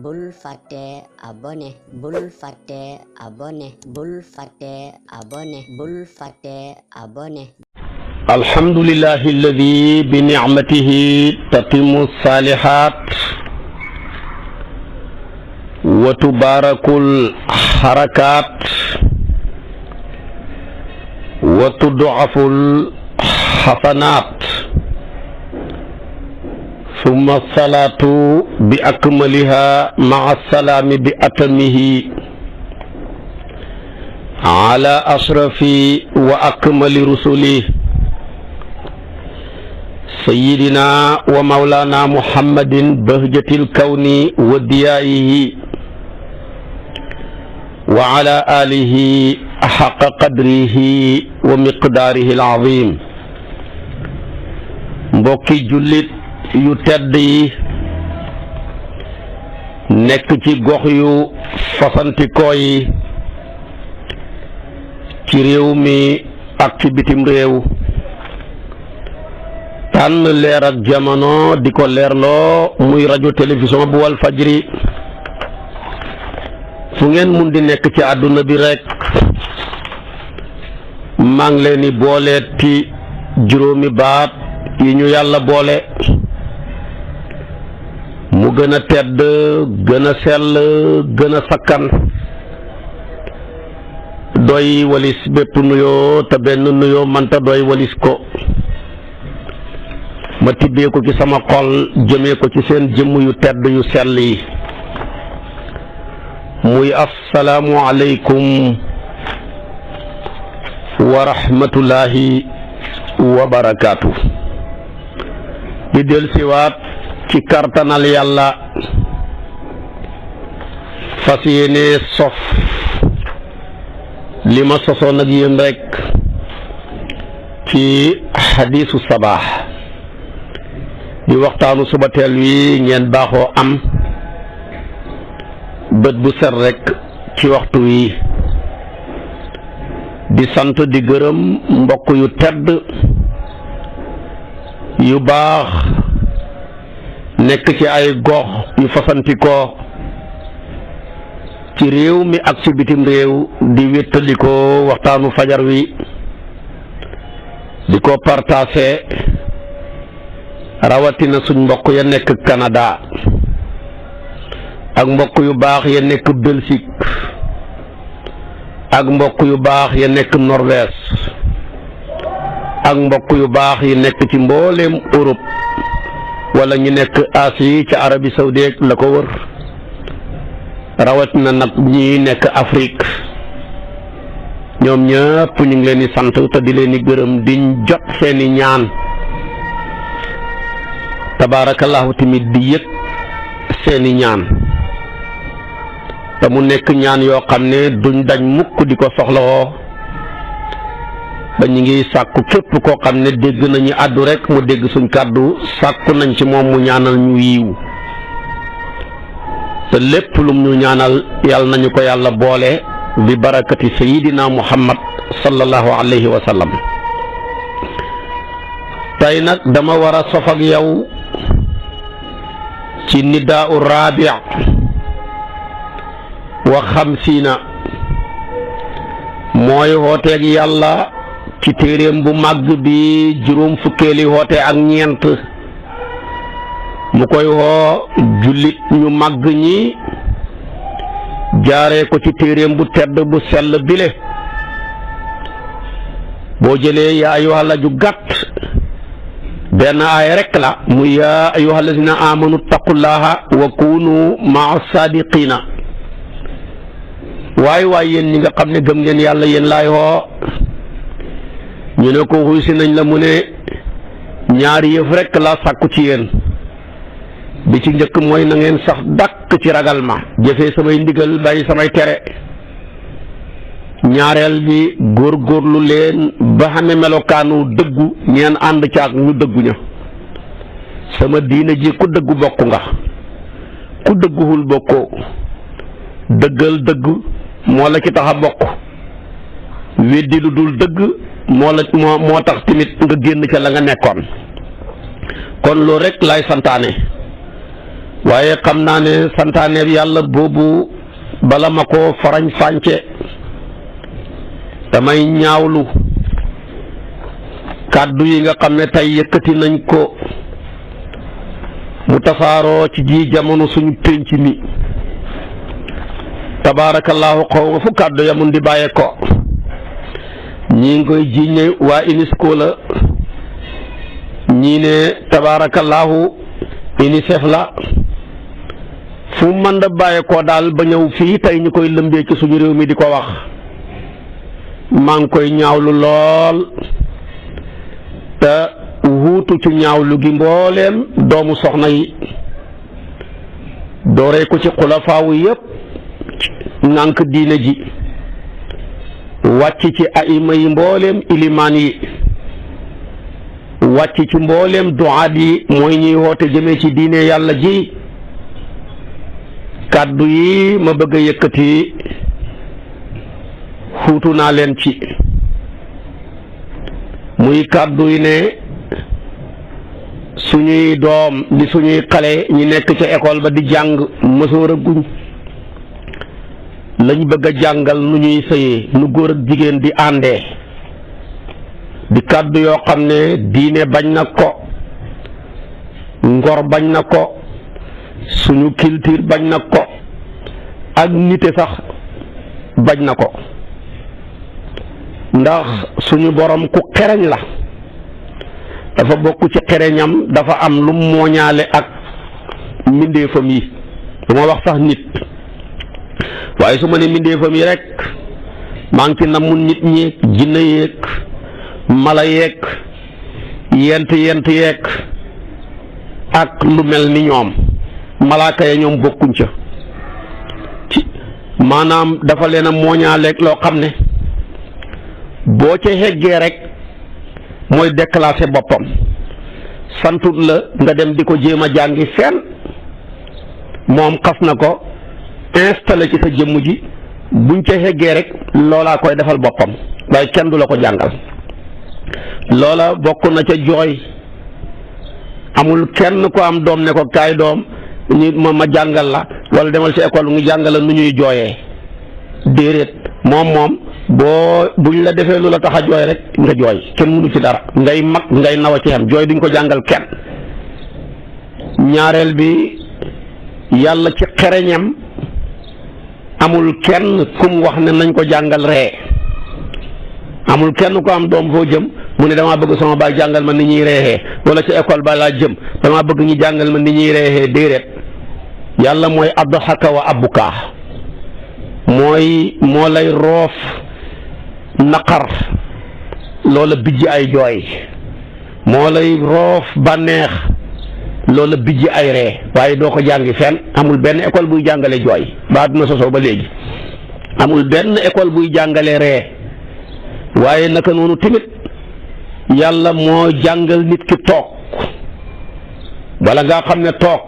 bul fàtte abonné bul fàtte abonné bul fàtte abonné bul fàtte abonné. alhamdulillahi alladi bi nicmatihi tatimu salihat wa tubarakul harakat wa tudaful hasanat summa salatu bi akmaliha maa salaami bi atamihi ala ashrafi wa akmali rusuli sayyidina wa mawlana muhammadin bahjatil kawni wa diyaayihi wa ala alihi haqqa qadrihi wa miqdaarihi al-azim. mbokki jullit yu tedd yi nekk ci gox yu fasantikoo yi ci réew mi ak ci bitim réew tànn leer ak jamono di ko leerloo muy rajo télévision bu wal fajri fu ngeen mun di nekk ci àdduna bi rekk maa ngi leen di booleeti juróomi baat yi ñu yàlla boole mu gën a tedd gën a sell gën a sakkan doy walis bépp nuyoo te benn nuyoo mënta doy walis ko ma tibbee ko ci sama xol jëmee ko ci seen jëmm yu tedd yu sell yi muy assalaamu aleykum wa rahmatullahi wa barakaatu. di del siwaat ci kartanal yàlla fas yéene sof li ma sosoon ak yéen rekk ci xadiisu sabaax di waxtaanu suba teel wi ngeen baaxoo am bët bu set rekk ci waxtu wi di sant di gërëm mbokk yu tedd yu baax nekk ci ay gox yu fasantikoo ci réew mi ak ci bitim réew di wéttalikoo waxtaanu fajar wi di ko partagé rawatina suñ mbokk ya nekk Canada ak mbokk yu baax ya nekk Belgique ak mbokk yu baax ya nekk Norvège ak mbokk yu baax yi nekk ci mbooleem Europe wala ñu nekk Asie ca Arabie Saoudite la ko wër rawatina nag ñi nekk Afrique ñoom ñëpp ñu ngi leen di sant te di leen di gërëm di jot seeni ñaan tabaarakallahu tamit di yëg seeni ñaan te mu nekk ñaan yoo xam ne duñ dañ mukk di ko soxlawoo ba ñu ngi sàkku képp koo xam ne dégg nañu àddu rekk mu dégg suñ kàddu sàkku nañ ci moom mu ñaanal ñu yiw te lépp lum ñu ñaanal yàlla nañu ko yàlla boole bi barakati sayidina muhammad sallallahu alayhi wa sallam. tey nag dama war a sof ak yow ci nidaa u raabi wa xamsiina mooy wooteeg yàlla ci téeréem bu màgg bi juróom fukkeeli woote ak ñeent mu koy woo jullit ñu màgg ñi jaaree ko ci téeréem bu tedd bu sell bile boo jëlee yaa ayyuhal ju gàtt benn aay rekk la muy yaa ayyuhal lazina amanu taqullaha wa kunu maa saadiqina waay yéen ñi nga xam ne gëm ngeen yàlla yéen laay woo ñu ne ko xuy si nañ la mu ne ñaari yëf rekk la sàkku ci yéen bi ci njëkk mooy na ngeen sax dàkk ci ragal ma jëfee samay ndigal bàyyi samay tere ñaareel bi góorgóorlu leen ba xame melokaanu dëggu ñeen ànd caag ñu dëggu ña sama diina ji ku dëggu bokk nga ku dëgguwul bokkoo dëggal dëgg moo la ci tax a bokk weddi lu dul dëgg moo tax tamit nga génn ca la nga nekkoon kon loolu rek lay santaane waaye xam naa ne santaaneeb yàlla boobu bala ma ko farañ fànce damay ñaawlu kàddu yi nga xam ne tey yëkkati nañ ko mu tasaaroo ci ji jamono suñu pénc mi tabaarakallaahu xaw ma fu kàddu yamun di bàyyee ko ñii ngi koy jiiñ ne waa UNESCO la ñii ne tabaarakallaahu UNICEF la fu mën da bàyyee ko daal ba ñëw fii tey ñu koy lëmbee ci suñu réew mi di ko wax maa ngi koy ñaawlu lool te wuutu ci ñaawlu gi mbooleem doomu soxna yi dooree ko ci xulafaawu yépp nànk diine ji wàcc ci aima yi mbooleem ilimaan yi wàcc ci mbooleem duaat yi mooy ñuy woote jëmee ci diine yàlla ji kàddu yi ma bëgg a yëkkati xuutu naa leen ci muy kàddu yi ne suñuy doom di suñuy xale ñi nekk ca école ba di jàng mësoor a guñ lañ bëgg a jàngal nu ñuy sëyee nu góor ak jigéen di àndee di kàddu yoo xam ne diine bañ na ko ngor bañ na ko suñu culture bañ na ko ak nite sax bañ na ko ndax suñu borom ku xereñ la dafa bokk ci xereñam dafa am lu mooñaale ak mbindeefam yi du ma wax sax nit waaye su ma ne mbindeefam yi rek maa ngi ci namu nit ñi jinne yeeg mala yeeg yent yeeg ak lu mel ni ñoom malaaka ya ñoom bokkuñ ca ci maanaam dafa leen a mooñaaleeg loo xam ne boo ca heggee rek mooy déclassé boppam santut la nga dem di ko jéem a jàngi fenn moom xas na ko installé ci sa jëmm ji buñ ca heggee rek loolaa koy defal boppam waaye kenn du la ko jàngal loola bokk na ca jooy amul kenn ko am doom ne ko kaay doom ñu ma jàngal la wala demal ci école ngi jàngal la nu ñuy jooyee déedéet moom buñ la defee lu la tax a jooy rek nga jooy kenn mënu ci dara ngay mag ngay naw a ci xam jooy duñ ko jàngal kenn. ñaareel bi yàlla ci xereñam amul kenn kum wax ne nañ ko jàngal ree amul kenn ko am doom foo jëm mu ne damaa bëgg sama baay jàngal ma ni ñuy reexee wala ci école ba laa jëm damaa bëgg ñu jàngal ma ni ñuy reexee déedéet yàlla mooy adhaka wa abuka mooy moo lay roof naqar loola bijj ay jooy moo lay roof bànneex loola bijj ay ree waaye doo ko jàngi fenn amul benn école buy jàngale jooy ba àdduna sosoo ba léegi amul benn école buy jàngale ree waaye naka noonu tamit yàlla moo jàngal nit ki toog wala nga xam ne toog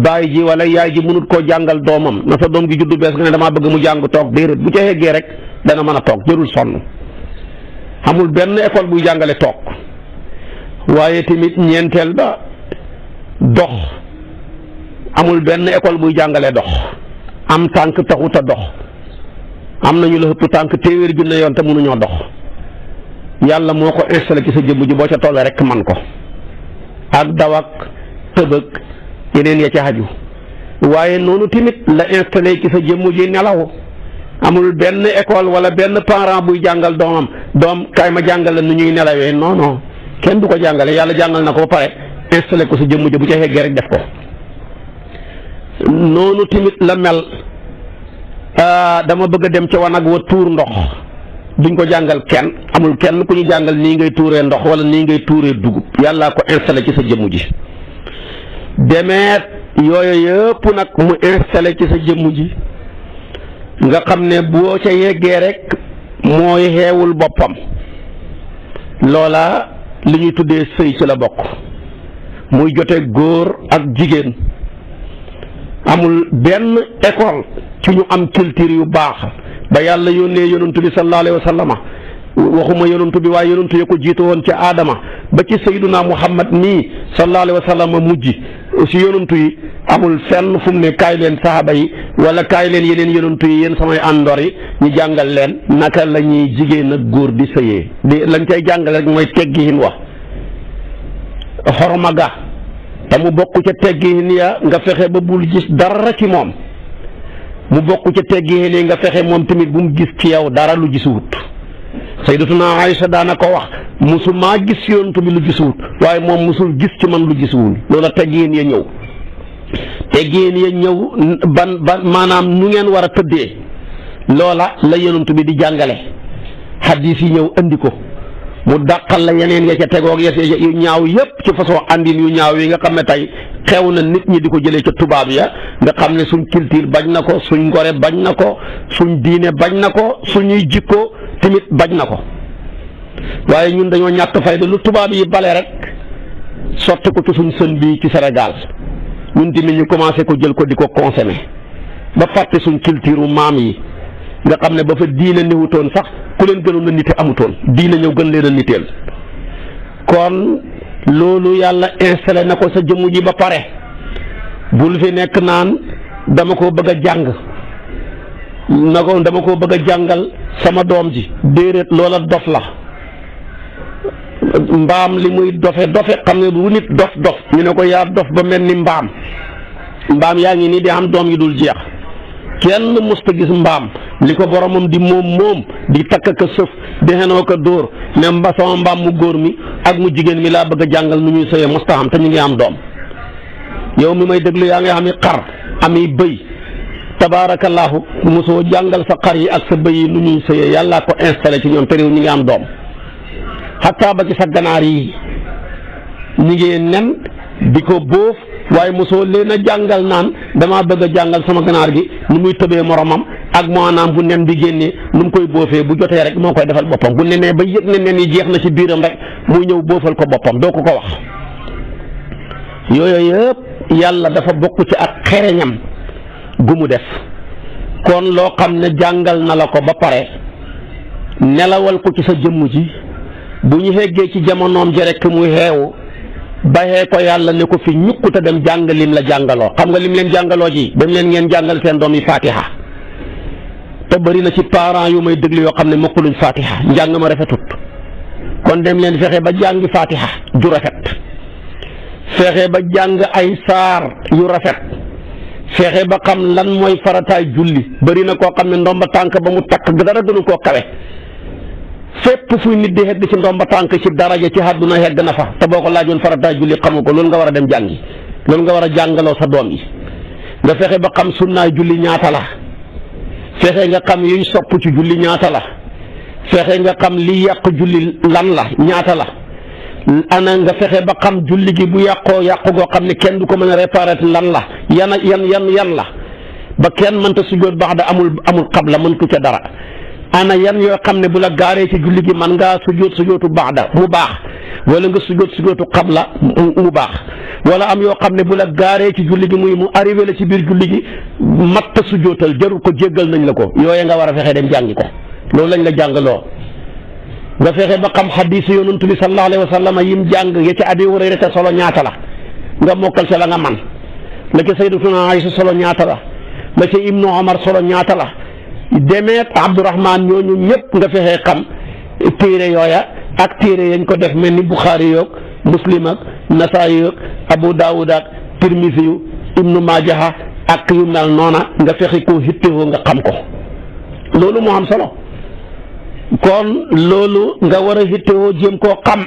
baay ji wala yaay ji mënut koo jàngal doomam na sa doom gi juddu bees nga ne damaa bëgg mu jàng toog déedéet bu ca yeggee rek dana mën a toog jërul sonn amul benn école buy jàngale toog waaye tamit ñeenteel ba dox amul benn école buy jàngale dox am tànk taxut a dox am nañu la ëpp tànk téeméer junne yoon te mënuñoo dox yàlla moo ko installé ci sa jëmm ji boo ca tollee rek man ko ak daw ak tëbëg yeneen ya ca xaju waaye noonu tamit la installé ci sa jëmm ji nelaw amul benn école wala benn parent buy jàngal doomam doom kaay ma jàngal la nu ñuy nelawee non non kenn du ko jàngale yàlla jàngal na ko ba pare installé ko sa jëmm ji bu ca yeggee rek def ko noonu tamit la mel dama bëgg a dem ca wanag wa tuur ndox duñ ko jàngal kenn amul kenn ku ñu jàngal nii ngay tuuree ndox wala nii ngay tuuree dugub yàllaa ko installé ci sa jëmm ji demeet yooyu yëpp nag mu installé ci sa jëmm ji nga xam ne boo ca yeggee rek mooy xeewul boppam loola li ñuy tuddee sëy ci la bokk muy jote góor ak jigéen amul benn école ci ñu am culture yu baax ba yàlla yónnee yonantu bi sallallahu alayhi wa sallama waxuma yonantu bi waaye yonantu ya ko jiitu woon ca aadama ba ci sayyiduna Muhammad nii sallallahu alayhi wa sallam mujj si yonantu yi amul fenn fu mu ne kaay leen saxaaba yi wala kaay leen yeneen yonantu yi yéen samay àndoor yi ñu jàngal leen naka la ñuy jigéen ak góor di sëyee di lañ cay jàngale rek mooy teggiin wax xorma ga te mu bokk ca teggiin ya nga fexe ba bul gis dara ci moom mu bokk ca teggiin yi nga fexe moom tamit bu mu gis ci yow dara lu gisuwut sayyidatuna Aïcha daana ko wax musul maa gis yonantu bi lu gisuwut waaye moom musul gis ci man lu gisuwul loola teggiin ya ñëw teggiin ya ñëw ban maanaam nu ngeen war a tëddee loola la yonantu bi di jàngale xadiis yi ñëw andi ko mu dàqal la yeneen ya ca tegoog yu ñaaw yépp ci façon andin yu ñaaw yi nga xam ne tey xew na nit ñi di ko jëlee ca tubaab ya nga xam ne suñ culture bañ na ko suñ ngore bañ na ko suñ diine bañ na ko suñuy jikko tamit bañ na ko waaye ñun dañoo ñàkk fayda lu tubaab yi bale rek sotti ko ci suñ sën bi ci Sénégal ñun tamit ñu commencé ko jël ko di ko consommer ba fàtte suñ culture maam yi nga xam ne ba fa diine néewutoon sax ku leen gënoon a nite amutoon diine ñëw gën leen a niteel kon loolu yàlla installé na ko sa jëmm ji ba pare bul fi nekk naan dama ko bëgg a jàng na ko dama ko bëgg a jàngal sama doom ji déedéet loola dof la mbaam li muy dofe xam ne bu nit dof ñu ne ko yaa dof ba mel ni mbaam yaa ngi nii di am doom yi dul jeex kenn musta gis mbaam li ko boromam di moom di takk ka sëf di xenoo ko dóor ne sama mbaam mu góor mi ak mu jigéen mi laa bëgg a jàngal nu ñuy sëyee musta xam te ñu ngi am doom yow mi may déglu yaa ngi ami xar ami bëy tabaarakallaahu mosoo jàngal sa xar yi ak sa bëy yi nu ñuy sëyee yàllaa ko installé ci ñoom te réew ñi ngi am doom xataa ba ci sa ganaar yi ñi ngi nen di ko bóof waaye mosoo leen a jàngal naan damaa bëgg a jàngal sama ganaar gi nu muy tëbee moromam ak maanaam bu nen bi génnee nu mu koy boofee bu jotee rek moo koy defal boppam bu nenee ba yëg ne nen yi jeex na ci biiram rek muy ñëw boofal ko boppam doo ko wax yooyu yëpp yàlla dafa bokk ci ak xereñam gu mu def kon loo xam ne jàngal na la ko ba pare nelawal ko ci sa jëmm ji bu ñu xeggee ci jamonoom ji rek muy xeewu baxee ko yàlla ne ko fi ñukk te dem jàng lim la jàngaloo xam nga lim leen jàngaloo ji dem leen ngeen jàngal seen doom yi fatiha te bëri na ci parents yu may déglu yoo xam ne mokkuluñ fatiha njàng ma rafetut kon dem leen fexe ba jàngi fatiha ju rafet fexe ba jàng ay saar yu rafet fexe ba xam lan mooy farataay julli bëri na koo xam ne ndomba tànk ba mu takk dara gënu koo kawe fépp fuy nit di hegg ci ndomba tànk ci daraja ci àdduna hegg na fa te boo ko laajoon farataay julli xamu ko loolu nga war a dem jàngi loolu nga war a jàngaloo sa doom yi nga fexe ba xam sunnaay julli ñaata la fexe nga xam yuñ sopp ci julli ñaata la fexe nga xam li yàq julli lan la ñaata la ana nga fexe ba xam julli gi bu yàqoo yàqu goo xam ne kenn du ko mën a réparer lan la yan la ba kenn mënta sujjóot baax da amul xabla mën ko ca dara ana yan yoo xam ne bu la gaaree ci julli gi man ngaa sujjóotu baax da mu baax wala nga sujjóotu xabla mu baax wala am yoo xam ne bu la gaaree ci julli gi mu arrivé la ci biir julli gi matta sujjóotal jarul ko jéggal nañ la ko yooye nga war a fexe dem jàngi ko loolu lañ la jàngaloo nga fexe ba xam xadiis yonent bi sallallahu alayhi wa sallam yim jàng ya ci Abi Hurayra solo ñaata la nga mokkal ca la nga man la ca Sayyidatuna Aysa solo ñaata la ca Ibnu Omar solo ñaata la demeet Abdurahmaan ñooñu ñëpp nga fexe xam téere yooya ak téere yañ ko def mel ni Buxaari yoog Muslim ak Nasaayi yoog Abu Daawud ak Tirmisi yu Ibnu Maajaha ak yu mel noona nga fexe koo hittewoo nga xam ko loolu moo am solo kon loolu nga war a hittewoo jéem koo xam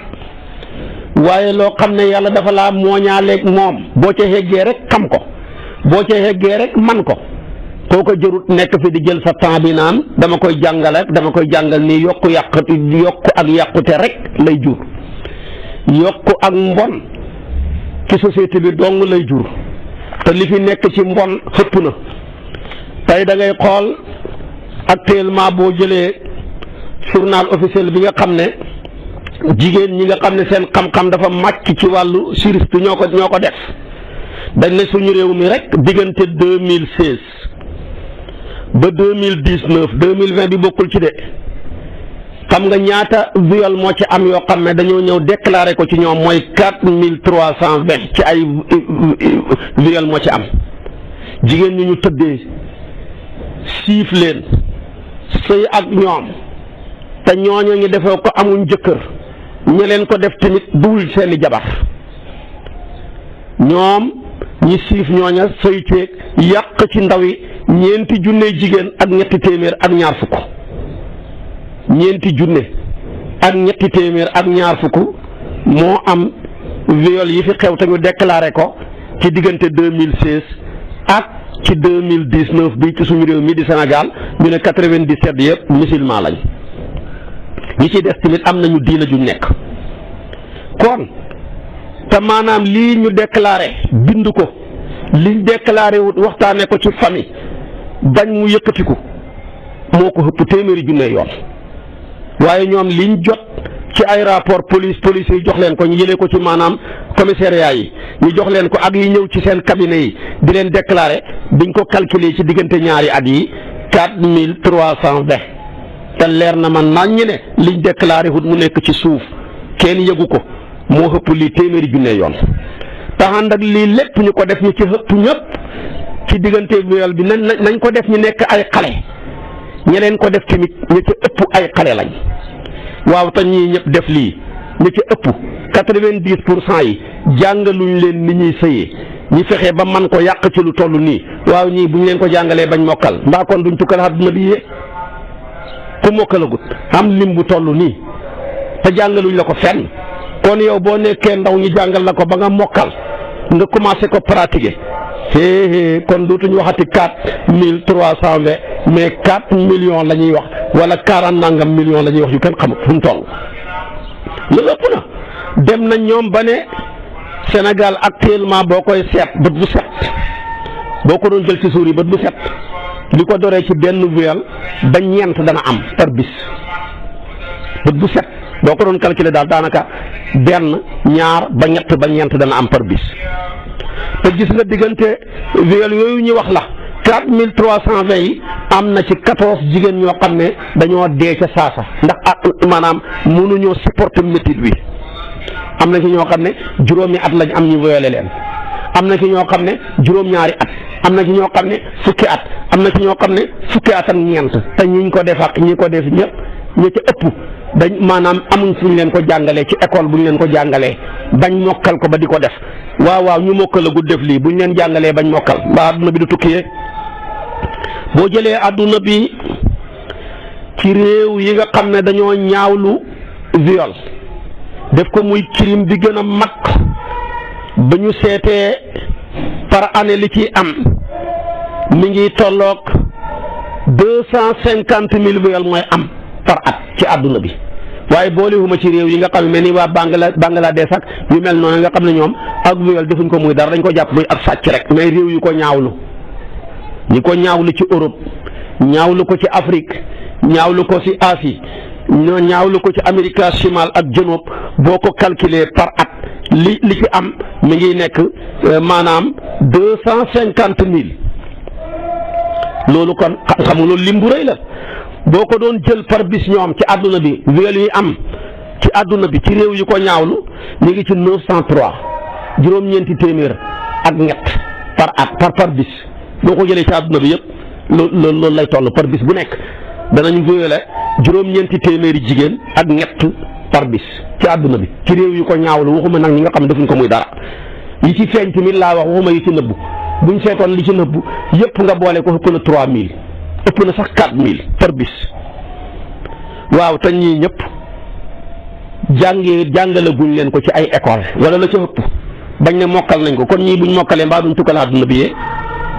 waaye loo xam ne yàlla dafa laa mooñaaleeg moom boo ca heggee rek xam ko boo ca heggee rek man ko koo ko jërut nekk fi di jël sa temps bi naan dama koy jàngal nii yokku ak yàqute rek lay jur yokku ak mbon ci société bi dong lay jur te li fi nekk ci mbon xëpp na tey da ngay xool actuellement boo jëlee journal officiel bi nga xam ne jigéen ñi nga xam ne seen xam-xam dafa màcc ci wàllu juriste ñoo ko def dañ ne suñu réew mi rek diggante 2016 ba 2019 2020 bi bokkul ci de xam nga ñaata viol moo ci am yoo xam ne dañoo ñëw déclaré ko ci ñoom mooy 4320 ci ay viol moo ci am jigéen ñi ñu tëddee siif leen sëy ak ñoom te ñooñu ñu defee ko amuñ jëkkër ña leen ko def tamit duwul seeni jabar ñoom ñi siif ñooña sëy ceeg yàq ci ndaw yi ñeenti junne jigéen ak ñetti téeméer ak ñaar fukk ñeenti junne ak ñetti téeméer ak ñaar fukk moo am viol yi fi xew te ñu déclaré ko ci diggante 2016 ak ci 2019 bi ci suñu réew mi di Sénégal ñu ne 97 yëpp musulman lañ ñi ci des tamit am nañu diina ju nekk kon te maanaam lii ñu déclaré bind ko liñ déclaré wut waxtaane ko ci famille bañ mu yëkkatiku moo ko ëpp téeméeri junne yoon waaye ñoom liñ jot ci ay rapport police yi jox leen ko ñu jëlee ko ci maanaam commissariat yi ñu jox leen ko ak yi ñëw ci seen cabinet yi di leen déclaré biñ ko calculer ci diggante ñaari at yi 4320 te leer na man nañ ne liñ déclaré wut mu nekk ci suuf kenn yëgu ko moo ëpp lii téeméeri junne yoon taxand ak lii lépp ñu ko def ñu ci ëpp ñëpp ci diggante viol bi nañ ko def ñu nekk ay xale ñeneen ko def tamit ñu ci ëpp ay xale lañ waaw te ñii ñëpp def lii ñu ci ëpp 90% yi jàngaluñ leen ni ñuy sëyee ñi fexe ba man ko yàq ci lu toll nii waaw ñii bu ñu leen ko jàngalee bañ mokkal mbaa kon duñ tukkal àdduna bi yee ku mokkalagut am lim bu toll nii te jàngaluñ la ko fenn kon yow boo nekkee ndaw ñu jàngal la ko ba nga mokkal nga commencé ko pratiquer kon dootuñu waxati 4320 mais 4 millions la ñuy wax wala 40 nangam millions la ñuy wax yu kenn xamut fu mu toll. loolu ëpp na dem nañ ñoom ba ne Sénégal actuellement boo koy seet bët bu set boo ko doon jël ci suur yi bët bu set li ko doree ci benn viol ba ñeent dana am par bis bët bu set boo ko doon calculer daal daanaka benn ñaar ba ñett ba ñeent dana am par bis. te gis nga diggante viol yooyu ñu wax la 4320 yi am na ci 14 jigéen ñoo xam ne dañoo dee ca saasa ndax maanaam mënuñoo supporter métit wi am na ci ñoo xam ne juróomi at lañ am ñu violé leen am na ci ñoo xam ne juróom-ñaari at am na ci ñoo xam ne fukki at am na ci ñoo xam ne fukki at ak ñeent te ñiñ ko def ak ñi ko def ñëpp ñi ca ëpp dañ maanaam amuñ fu ñu leen ko jàngalee ci école bu ñu leen ko jàngalee bañ mokkal ko ba di ko def waaw ñu mokkal a gudd def lii bu ñu leen jàngalee bañ mokkal mbaa adduna bi du tukkiyee boo jëlee adduna bi ci réew yi nga xam ne dañoo ñaawlu viol def ko muy crime bi gën a mag ba ñu seetee par année li ci am mi ngi tolloog 250,000 viol mooy am par at ci àdduna bi waaye boolewuma ci réew yi nga xam ne ni waa Bangladesh ak yu mel noonu nga xam ne ñoom ak viol defuñ ko muy dara dañ ko jàpp muy ak sàcc rek mais réew yu ko ñaawlu ñi ko ñaawlu ci Europe ñaawlu ko ci Afrique ñaawlu ko ci Asie ñaawlu ko ci Amérique chimal ak janoob boo ko calculer par at li ci am mi ngi nekk maanaam 250,000 loolu kon xam nga loolu lim bu rëy la boo ko doon jël par bis ñoom ci àdduna bi viol yi am ci àdduna bi ci réew yu ko ñaawlu ñu ngi ci 903 juróom-ñeenti téeméer ak ñett par at par bis boo ko jëlee ci àdduna bi yëpp loolu lay toll par bis bu nekk danañ violé juróom-ñeenti téeméeri jigéen ak ñett par bis ci àdduna bi ci réew yu ko ñaawlu waxuma nag ñi nga xam ne defuñ ko muy dara yi ci feeñ tamit laa wax waxuma yi ci nëbbu buñ seetoon li ci nëbbu yëpp nga boole ko ëpp na 3000 ëpp na sax 4000 par bis waaw te ñii ñëpp jàngalaguñ leen ko ci ay école wala la ca ëpp bañ ne mokkal nañ ko kon ñii buñ mokkalee mbaa duñ tukkal àdduna bi yee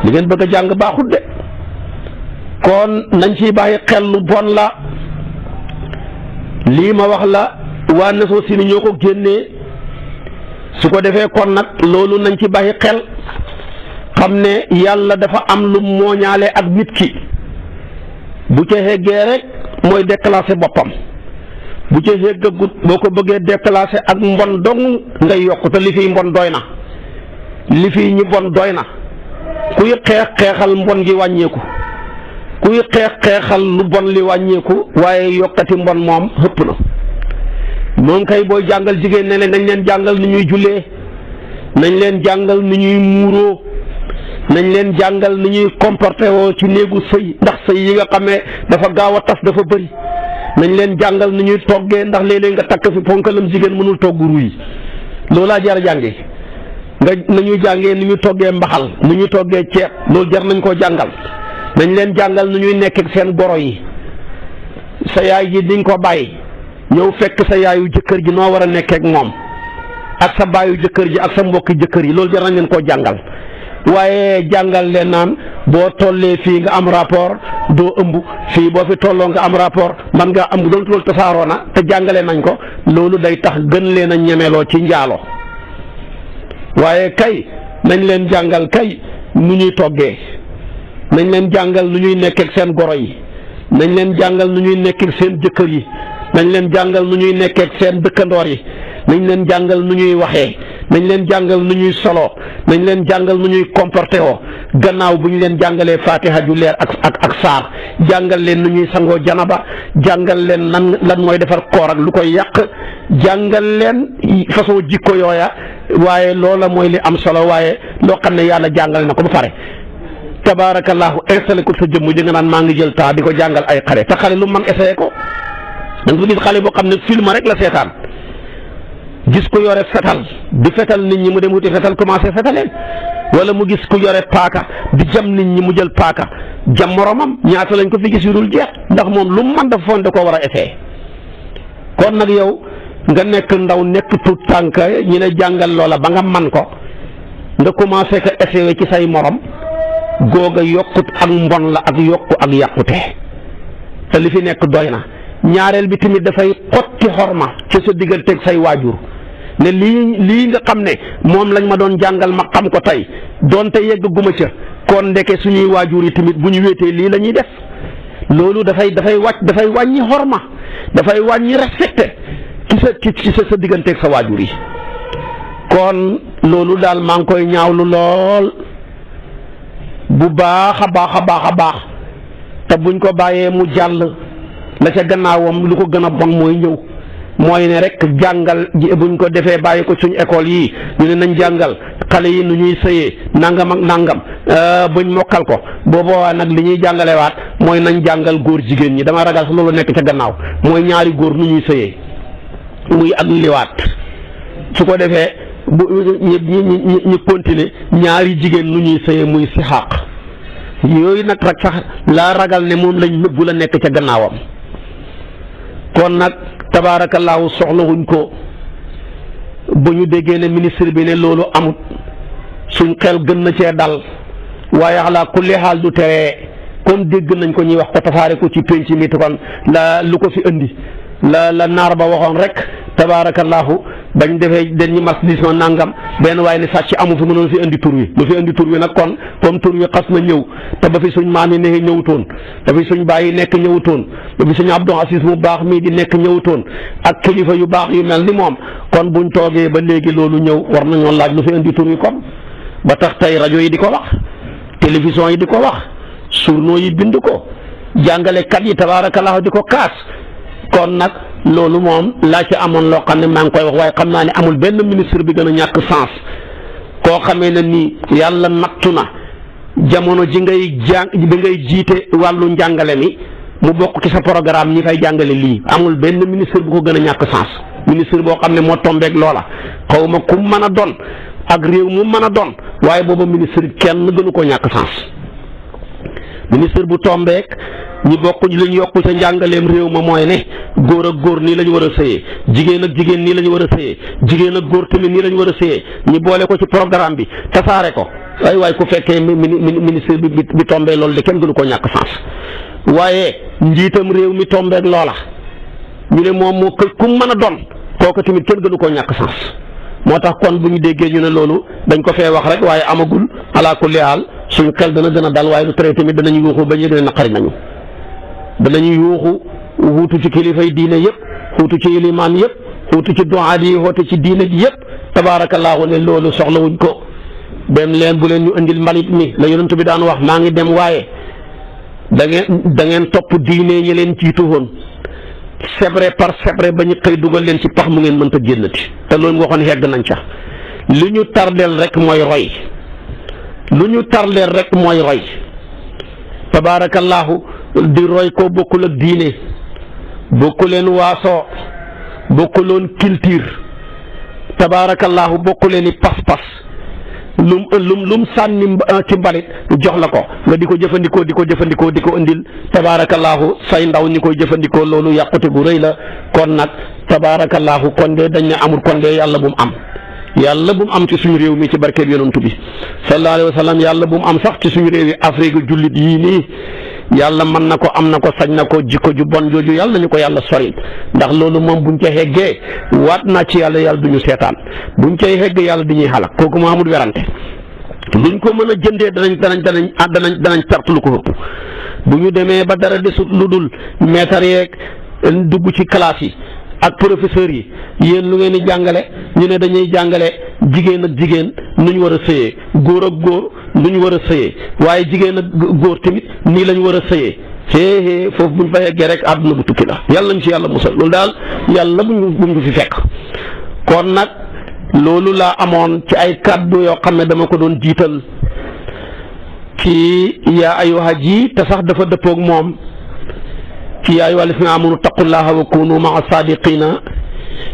li ngeen bëgg a jàng baaxut de kon nañ ciy bàyyi xel lu bon la lii ma wax la waa Nations Unies ñoo ko génnee su ko defee kon nag loolu nañ ci bàyyi xel xam ne yàlla dafa am lu mooñaale ak nit ki bu ca xeggee rek mooy déclassé boppam bu ca xeggagut boo ko bëggee déclassé ak mbon dong ngay yokk te li fiy mbon doy na li fiy ñi bon doy na kuy xeexal mbon gi wàññeeku kuy xeexal lu bon li wàññeeku waaye yokkati mbon moom xëpp na. moom kay booy jàngal jigéen ne leen nañ leen jàngal ni ñuy jullee, nañ leen jàngal ni ñuy muuroo, nañ leen jàngal ni ñuy comporté woo ci néegu sëy ndax sëy yi nga xam ne dafa gaaw a tas dafa bëri. nañ leen jàngal ni ñuy toggee ndax léeg-léeg nga takk fi ponkalam jigéen mënul togg ruy loolaa jar a jànge nga nañuy jàngee ni ñuy toggee mbaxal ni ñuy toggee ceeb loolu jar nañ koo jàngal. nañ leen jàngal ni ñuy nekk ak seen goro yi, sa yaay ji diñ ko bàyyi ñëw fekk sa yaayu jëkkër ji noo war a nekkee ak moom ak sa baayu jëkkër ji ak sa mbokki jëkkër yi loolu jar nañ leen koo jàngal. waaye jàngal leen naan boo tollee fii nga am rapport doo ëmb fii boo fi tolloo nga am rapport man nga ëmb doon loolu tasaaroo na te jàngale nañ ko loolu day tax gën leen a ñemeloo ci njaalo. waaye kay nañ leen jàngal kay nu ñuy toggee, nañ leen jàngal nu ñuy nekk ak seen goro yi, nañ leen jàngal nu ñuy nekk ak seen jëkkër yi, nañ leen jàngal nu ñuy nekk ak seen dëkkandoor yi, nañ leen jàngal nu ñuy waxee, nañ leen jàngal nu ñuy soloo, nañ leen jàngal nu ñuy comporté woo gannaaw bu ñu leen jàngalee fatiha ju leer ak saar, jàngal leen nu ñuy sangoo janaba, jàngal leen lan mooy defar koor ak lu koy yàq, jàngal leen façon jikko yooya. waaye loola mooy li am solo waaye loo xam ne yàlla jàngale na ko ba pare tabaarakallaahu installé ko sa jëmm ji nga naan maa ngi jël temps di ko jàngal ay xale te xale lu man essayé ko da nga gis xale boo xam ne film rek la seetaan gis ko yore fetal di fetal nit ñi mu dem wuti fetal commencé fetaleen wala mu gis ku yore paaka di jam nit ñi mu jël paaka jam moromam ñaata lañ ko fi gis yu dul jeex ndax moom lu man dafa foon da koo war a essayé. kon nag yow nga nekk ndaw nekk tout tànk ñi ne jàngal loola ba nga man ko nga commencé ko essayé ci say morom googa yokkut ak mbon la ak yokku ak yàqute te li fi nekk doy na. ñaareel bi tamit dafay xotti xorma ci sa digganteeg say waajur ne lii nga xam ne moom lañ ma doon jàngal ma xam ko tey doonte yegg guma ca kon ndeke suñuy waajur yi tamit bu ñu wéetee lii la ñuy def loolu dafay wàññi xorma dafay wàññi respecté ci sa digganteeg sa waajur yi. kon loolu daal maa ngi koy ñaawlu lool bu baax a baax te buñ ko bàyyee mu jàll la ca gannaawam lu ko gën a bon mooy ñëw mooy ne rek jàngal buñ ko defee bàyyi ko suñ école yii ñu ne nañ jàngal xale yi nu ñuy sëyee nangam ak nangam buñ mokkal ko booboo nag li ñuy jàngalewaat mooy nañ jàngal góor jigéen ñi dama ragal loolu nekk ca gannaaw mooy ñaari góor nu ñuy sëyee muy ak liwaat su ko defee bu ñu continuer ñaari jigéen nu ñuy sëyee muy si xaq yooyu nag rek sax laa ragal ne moom lañ nëbbu la nekk ca gannaawam. kon nag tabaarakallaahu soxlawuñ ko bu ñu déggee ne ministre bi ne loolu amut suñ xel gën na cee dal waaye ala kulli xaal du tere comme dégg nañ ko ñuy wax ko tasaare ko ci penc mi te kon la lu ko fi indi la naar ba waxoon rek tabaarakallaahu bañ defee dañuy marchandisme nangam benn waaye ne sàcc amu fi mënoon fi indi tur wi lu fi indi tur wi nag kon comme tur wi xas na ñëw te ba fi suñ maam yi ne ñëwutoon ba fi suñ baay yi nekk ñëwutoon ba fi suñ Abdou Aziz mu baax mii di nekk ñëwutoon ak kilifa yu baax yu mel ni moom kon buñ toogee ba léegi loolu ñëw war nañoo laaj lu fi indi tur wi kon ba tax tey rajo yi di ko wax télévision yi di ko wax journaux yi bind ko jàngalekat yi tabaarakallaahu di ko kaas kon nag loolu moom laa ci amoon loo xam ne maa ngi koy wax waaye xam naa ne amul benn ministre bi gën a ñàkk sens koo xamee ne nii yàlla nattu na jamono ji ngay jiite wàllu njàngale mi mu bokk ci sa programme ñi fay jàngale lii amul benn ministre bu ko gën a ñàkk sens ministre boo xam ne moo tombeeg loola xaw ma ku mën a doon ak réew mu mën a doon waaye booba ministre kenn gënu ko ñàkk sens ministre bu tombeeg ñi bokk li ñu yokkul sa njàngaleem réew ma mooy ne góor ak góor nii la ñu war a sëyee jigéen ak jigéen nii la ñu war a sëyee jigéen ak góor tamit nii la ñu war a sëyee ñi boole ko ci programme bi tasaare ko waay ku fekkee ministre bi tombee loolu de kenn gënu koo ñàkk sens waaye njiitam réew mi tombeeg loola ñu ne moom moo ku mën a doon kooku tamit kenn gënu koo ñàkk sens moo tax kon bu ñu déggee ñu ne loolu dañ ko fee wax rek waaye amagul ala kulli haal suñu xel dana gën a dal waaye du tere tamit danañu yuuxu ba ñu gën a naqari nañu danañu yuuxu wuutu ci kilifay diine yëpp wuutu ci ilimaan yëpp wuutu ci duaat yi woote ci diine ji yëpp tabaarakallaahu ne loolu soxlawuñ ko dem leen bu leen ñu indil mbalit mi la yonent bi daan wax maa ngi dem waaye da ngeen topp diine ñi leen jiitu woon sebre par sebre ba ñu xëy dugal leen ci pax mu ngeen mënta génnati te loolu nga waxoon yegg nañ ca li ñu tardeel rek mooy roy lu ñu tardeel rek mooy roy tabaarakallaahu di roy ko bokkul ak diine bokku leen waasoo bokkuloon culture tabaarakallaahu bokku leen i pas-pas lum sànni ci mbalit jox la ko nga di ko jëfandikoo di ko indil tabaarakallaahu say ndaw ñi koy jëfandikoo loolu yàqute gu rëy la kon nag tabaarakallaahu kon de dañ ne amul kon de yàlla bu mu am yàlla bu mu am ci suñu réew mi ci barkeeb yonantu bi sallallahu alayhi wa sallam yàlla bu mu am sax ci suñu réew yi Afrique jullit yii nii yàlla mën na ko am na ko sañ na ko jikko ju bon jooju yàlla nañu ko yàlla sori ndax loolu moom buñ ca heggee waat naa ci yàlla duñu seetaan buñ cay heggee yàlla di ñuy xalak kooku moo amul werante luñ ko mën a jëndee danañ perte lu ko ëpp bu ñu demee ba dara desut lu dul maître yeeg dugg ci classe yi ak professeurs yi yéen lu ngeen di jàngale ñu ne dañuy jàngale jigéen ak jigéen nu ñu war a sëyee góor ak góor nu ñu war a sëyee waaye jigéen ak góor tamit nii lañ war a sëyee foofu buñ fa yeggee rek àdduna bu tukki la yàlla nañ ci yàlla musal loolu daal yàlla buñ fi fekk kon nag loolu laa amoon ci ay kàddu yoo xam ne dama ko doon jiital ci yaa ayyuha ji te sax dafa dëppoog moom ci yaa ayyuhal lazina aamanu taqullaha wa kunu ma'a saadiqina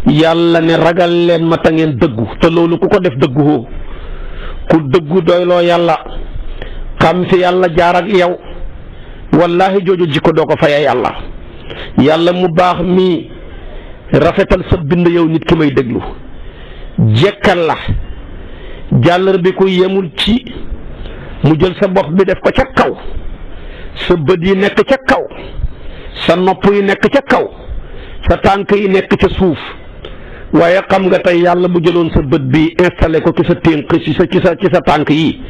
yàlla ne ragal leen ma ta ngeen dëggu te loolu ku ko def dëggu hoo ku dëggu doyloo yàlla xam fi yàlla jaar ak yow wallahi jooju jikko doo ko fayee yàlla mu baax mi rafetal sa bind yow nit ki may déglu jekkal la jàllar bi ko yemul ci mu jël sa bopp bi def ko ca kaw sa bët yi nekk ca kaw sa nopp yi nekk ca kaw sa tànk yi nekk ca suuf waaye xam nga tey yàlla bu jëloon sa bët bi installé ko ci sa ténk ci sa tànk yi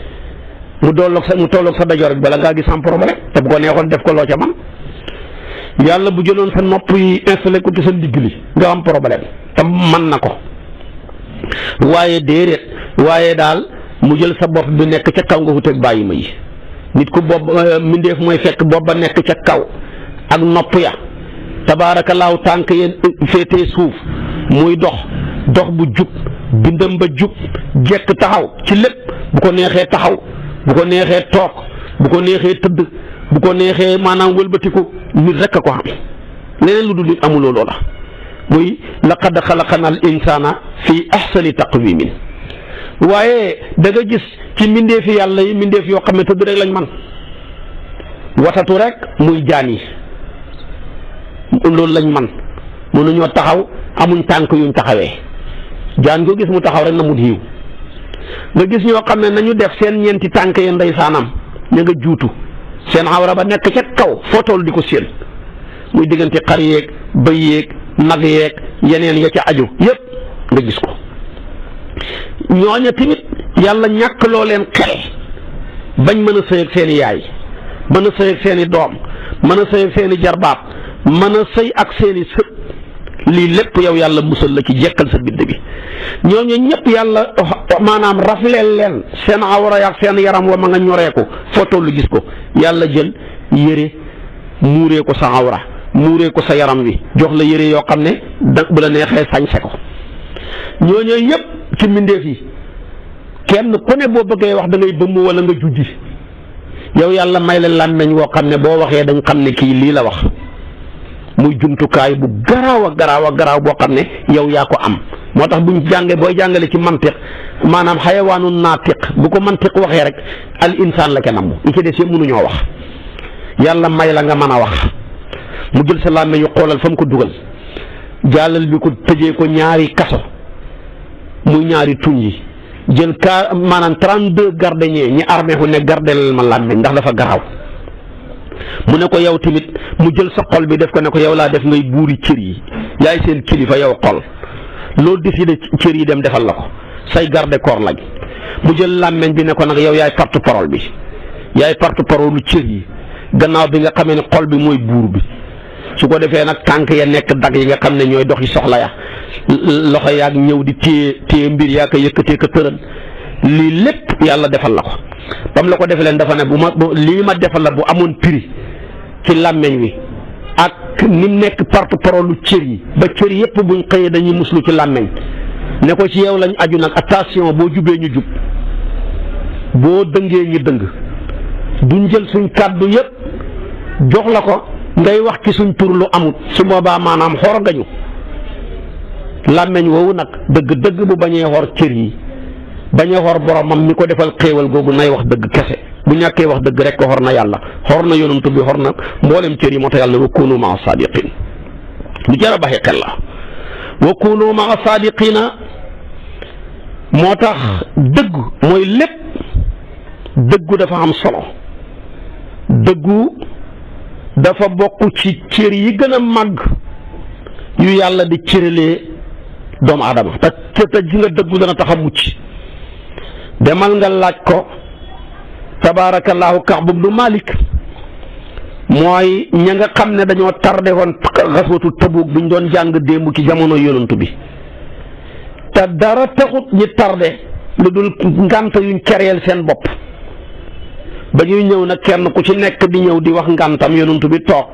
mu tolloog sa dajoor bi bala ngaa gis am problème te bu ko neexoon def ko loo ca man yàlla bu jëloon sa nopp yi installé ko ci sa ndigg li nga am problème te man na ko waaye déedéet waaye daal mu jël sa bopp bi nekk ca kaw nga wuteeg bàyyi ma yi nit ku bopp mbindeef mooy fekk bopp ba nekk ca kaw ak nopp ya tabaarakallaahu tànk yeen féetee suuf muy dox bu jub bindam ba jub jekk taxaw ci lépp bu ko neexee taxaw bu ko neexee toog bu ko neexee tëdd bu ko neexee maanaam wëlbatiku nit rek a ko xam leneen lu dul nit amuloo loola muy laqad xalaqna al insana fi ahsani taqwimin waaye da nga gis ci mbindeefi yàlla yi mbindeef yoo xam ne tëdd rek lañ man watatu rek muy jaan yi loolu lañ man mënuñoo taxaw amuñ tànk yuñ taxawee jaan ko gis mu taxaw rek na mu diiw nga gis ñoo xam ne nañu def seen ñeenti tànk yi ndeysaanam ña nga juutu seen awra ba nekk ca kaw foo toll di ko séen muy diggante xar yeeg bëy yeeg nag yeeg yeneen ya ca aju yépp nga gis ko ñooña tamit yàlla ñàkk loo leen xel bañ mën a sëy ak seeni yaay mën a sëy ak seeni doom mën a sëy ak seeni jarbaat mën a sëy ak seeni sët lii lépp yow yàlla musal la ci jekkal sa bind bi ñooñu ñëpp yàlla maanaam rafleel leen seen awra ak seen yaram wa ma nga ñoreeku foo tollu gis ko yàlla jël yére muuree ko sa awra muuree ko sa yaram wi jox la yére yoo xam ne da bu la neexee sañse ko ñooñu yëpp ci mbindeef yi kenn ku ne boo bëggee wax da ngay bëmm wala nga jujji yow yàlla may la làmmeñ woo xam ne boo waxee dañ xam ne kii lii la wax muy jumtukaay bu garaaw a garaaw boo xam ne yow yaa ko am moo tax buñ jàngee booy jàngale ci mantiq maanaam xayawaanu naatiq bu ko mantiq waxee rek al insaan la ca namm li ci des yëpp mënuñoo wax yàlla may la nga mën a wax mu jël sa làmmeñ yu xoolal fa mu ko dugal jàllal bi ko tëjee ko ñaari kaso muy ñaari tuñ yi jël maanaam 32 gardien ñi armé fu ne gardelal ma làmmeñ ndax dafa garaaw mu ne ko yow tamit mu jël sa xol bi def ko ne ko yow laa def ngay buuri cër yi yaay seen kilifa yow xol loolu décidé cër yi dem defal la ko say garde corps lañ mu jël làmmeñ bi ne ko nag yow yaay porte parole bi yaay porte parole lu cër yi gannaaw bi nga xamee ne xol bi mooy buur bi su ko defee nag tànk ya nekk dag yi nga xam ne ñooy doxi soxla ya loxo yaag ñëw di téye mbir yaa ko yëkkatee ko tëral lii lépp yàlla defal la ko bam la ko defe leen dafa ne lii ma defal la bu amoon prix ci làmmeñ wi ak ni nekk porte-parole cër yi ba cër yépp buñ xëyee dañuy muslu ci làmmeñ ne ko ci yow lañ aju nag attention boo jubee ñu jub boo dëngee ñu dëng duñ jël suñ kàddu yépp jox la ko ngay wax ci suñ tur lu amut su boobaa maanaam xor nga ñu làmmeñ woowu nag dëgg-dëgg bu bañee xor cër yi bañee xor boromam mi ko defal xéewal googu nay wax dëgg kese bu ñàkkee wax dëgg rek ko xor na yàlla xor na yonent bi xor na mboolem cër yi moo tax yàlla wa kunu maa saadiqin lu jar a baxee xel la wa kunu maa saadiqina moo tax dëgg mooy lépp dëggu dafa am solo dëggu dafa bokk ci cër yi gën a màgg yu yàlla di cëralee doomu aadama te ji nga dëggu dana tax a mucc demal nga laaj ko tabaarakallaahu Kaab ibnu Malik mooy ña nga xam ne dañoo tardé woon xaswatu Tabuk bi ñu doon jàng démb ci jamono yonantu bi te dara taxut ñi tardé lu dul ngànt yuñ kereel seen bopp ba ñuy ñëw nag kenn ku ci nekk di ñëw di wax ngàntam yonantu bi toog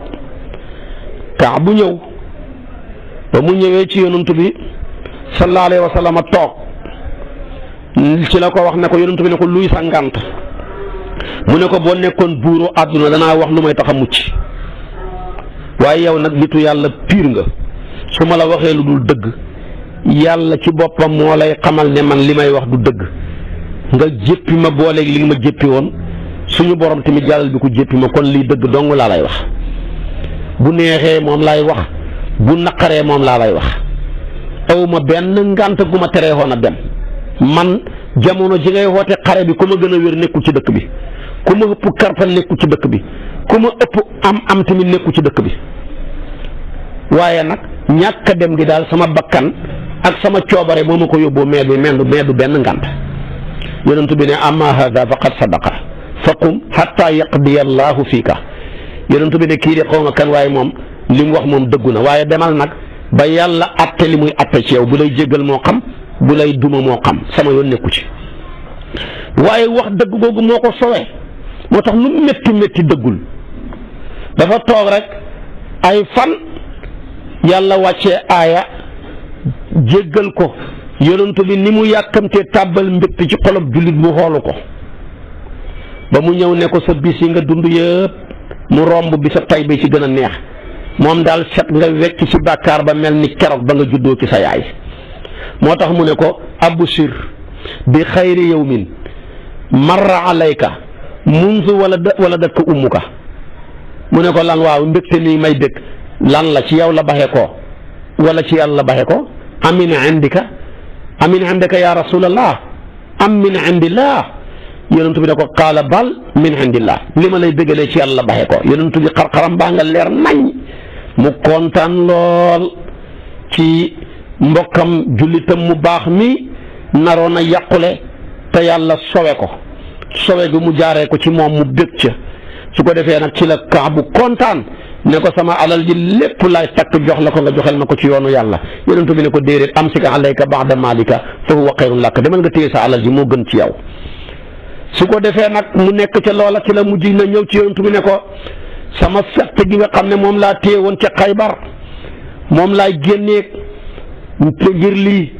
Kaab bu ñëw ba mu ñëwee ci yonantu bi sallallahu alayhi wa sallam toog ci la ko wax ne ko yonantu bi ne ko luy sa ngànt mu ne ko boo nekkoon buuru àdduna danaa wax lu may tax a mucc waaye yow nag nitu yàlla piir nga su ma la waxee lu dul dëgg yàlla ci boppam moo lay xamal ne man li may wax du dëgg nga jéppi ma booleeg li nga ma jéppi woon suñu borom tamit jàllal bi ko jéppi ma kon lii dëgg dong laa lay wax bu neexee moom laay wax bu naqaree moom laa lay wax awma benn ngànt gu ma teree woon a dem man jamono ji ngay woote xare bi ku ma gën a wér nekkul ci dëkk bi ku ma ëpp kartan nekkul ci dëkk bi ku ma ëpp am tamit nekkul ci dëkk bi waaye nag ñàkk a dem gi daal sama bakkan ak sama coobare moo ma ko yóbboo mais du benn ngànt yonent bi ne amma hada faqad sadaqa faqum hatta yaqdiya allahu fiika yonent bi ne kii de xaw ma kan waaye moom li mu wax moom dëggu na waaye demal nag ba yàlla atte li muy atte ci yow bu lay jéggal moo xam bu lay duma moo xam sama yoon nekku ci waaye wax dëgg googu moo ko sowee moo tax lu métti dëggul dafa toog rek ay fan yàlla wàccee aaya jéggal ko yonent bi ni mu yàkkamtee tàbbal mbégte ci xolob jullit mu xoolu ko ba mu ñëw ne ko sa bis yi nga dund yëpp mu romb bi sa tay bi ci gën a neex moom daal set nga wecc ci bàkkaar ba mel ni keroog ba nga juddoo ci sa yaay moo tax mu ne ko abshir bi xayri yawmin marra alayka munzu wala dat ko ummuka mu ne ko lan waaw mbégte nii may dëkk lan la ci yow la baxe ko wala ci yàlla la baxe ko amin indika ya rasulallah am min indillah yonentu bi ne ko qaala bal min indillah li ma lay bëggalee ci yàlla la baxe ko yonentu bi xar-xaram baa nga leer nañ mu kontaan lool ci mbokkam jullitam mu baax mi naroon a yàqule te yàlla sowe ko sowe gu mu jaaree ko ci moom mu bég ca su ko defee nag ci la Kaabu kontaan ne ko sama alal ji lépp laay takk jox la ko nga joxel ma ko ci yoonu yàlla yonent bi ne ko déedéet amsika alayka ba'da maalika fa huwa xayrun laka demal nga téye sa alal ji moo gën ci yow su ko defee nag mu nekk ca loola ci la mujj na ñëw ci yonent bi ne ko sama fett gi nga xam ne moom laa téye woon ca Xaybar moom laay génnee ngir lii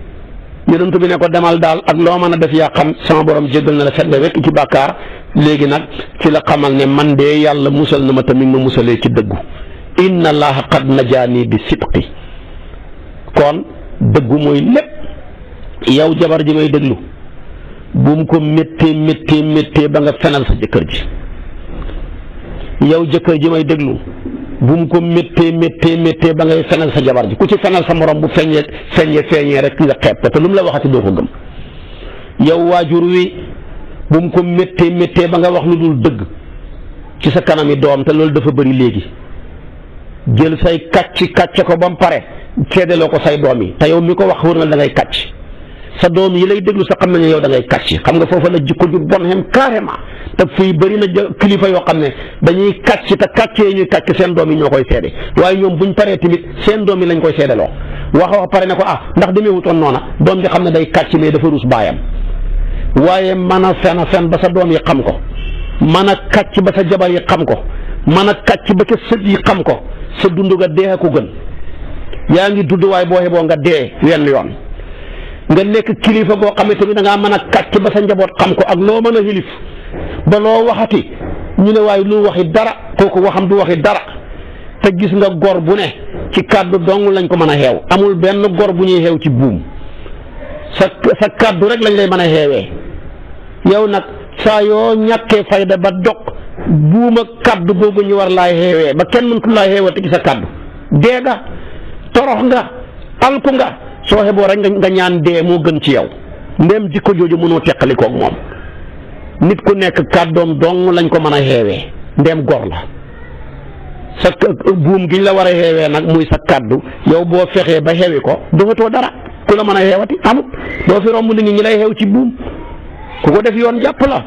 yonent bi ne ko demal daal ak loo mën a def yaa xam sama borom jéggal na la fet nga wekk ci bàkkaar léegi nag ci la xamal ne man de yàlla musal na ma tamit ma musalee ci dëggu inna allaha qad najaani bi sidqi kon dëggu mooy lépp yow jabar ji may déglu bu mu ko méttee ba nga fenal sa jëkkër ji yow jëkkër ji may déglu bu mu ko méttee ba ngay fenal sa jabar ji ku ci fenal sa morom bu feeñee rek nga xeeb ko te lu mu la waxati doo ko gëm yow waajur wi bu mu ko méttee ba nga wax lu dul dëgg ci sa kanami doom te loolu dafa bëri léegi jël say kàcc ko ba mu pare seedeloo ko say doom yi te yow mi ko wax wër na da ngay kàcc sa doom yi lay déglu sa xam nañu yow da ngay kàcc xam nga foofa la jikko ju bon xem carrément te fii bëri na kilifa yoo xam ne dañuy kàcc te kàccee ñuy kàcc seen doom yi ñoo koy seede waaye ñoom buñ paree tamit seen doom yi lañ koy seedeloo wax pare ne ko ndax demeewutoon noona doom ji xam ne day kàcc mais dafa ruus baayam waaye mën a fen ba sa doom yi xam ko mën a kàcc ba sa jabar yi xam ko mën a kàcc ba ca sët yi xam ko sa dund nga dee ko gën yaa ngi dund waaye boo xeboo nga dee wenn yoon nga nekk kilifa boo xam ne tamit da ngaa mën a kàcc ba sa njaboot xam ko ak loo mën a xilif ba loo waxati ñu ne waaye lu waxi dara kooku waxam du waxi dara te gis nga gor bu ne ci kàddu dong lañ ko mën a xeew amul benn gor bu ñuy xeew ci buum sa kàddu rek lañ lay mën a xeewee yow nag saa yoo ñàkkee fayda ba dog buuma kàddu googu ñu war laay xeewee ba kenn mëntu laay xeewate ci sa kàddu dee nga torox nga alku nga soo xeboo rek nga ñaan dee moo gën ci yow ndéem jikko jooju mënoo teqalikoog moom nit ku nekk kàddoom dong lañ ko mën a xeewee ndéem gor la sa buum giñ la war a xeewee nag muy sa kàddu yow boo fexee ba xewi ko doxatoo dara ku la mën a xeewati amut doo fi romb nit ñi lay xew ci buum ku ko def yoon jàpp la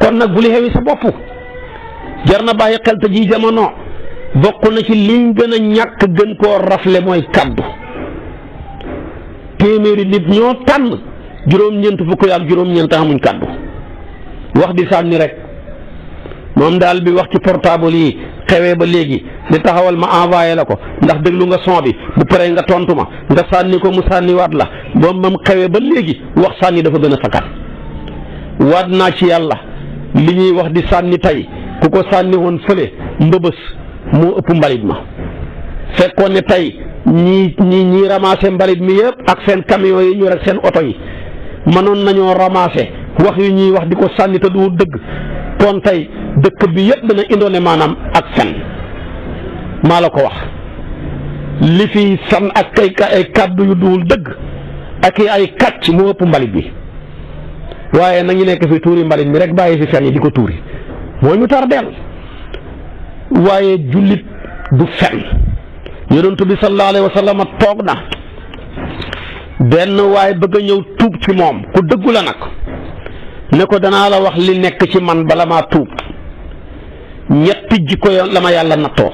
kon nag bu li xewi sa bopp jar na bàyyi xel te ji jamono bokk na ci liñ gën a ñàkk gën koo rafle mooy kàddu téeméeri nit ñoo tànn juróom-ñeent fukk ak juróom-ñeent xamuñ kàddu wax di sànni rek moom daal bi wax ci portable yi xewee ba léegi di taxawal ma envoyé la ko ndax déglu nga son bi bu paree nga tontu ma nga sànni ko mu sànniwaat la moom moom xewee ba léegi wax sànni dafa gën a sakkat waat naa ci yàlla li ñuy wax di sànni tey ku ko sànni woon fële mbëbës moo ëpp mbalit ma fekkoon ne tey ñii ramassé mbalit mi yëpp ak seen camion yi ñu rek seen oto yi mënoon nañoo ramassé wax yu ñuy wax di ko sànni te du dëgg kon tey dëkk bi yëpp dana indoone maanaam ak fen maa la ko wax li fi san ak ay kàddu yu duwul dëgg ak ay kàcc moo ëpp mbalit bi waaye nañu nekk fi tuuri mbalit mi rek bàyyi fi fen yi di ko tuuri mooy ñu tardeel waaye jullit du fen yonent bi sallallahu alayhi wa sallam toog na benn waaye bëgg a ñëw tuub ci moom ku dëggu la nag ne ko danaa la wax li nekk ci man bala maa tuub ñetti jikko la ma yàlla nattoo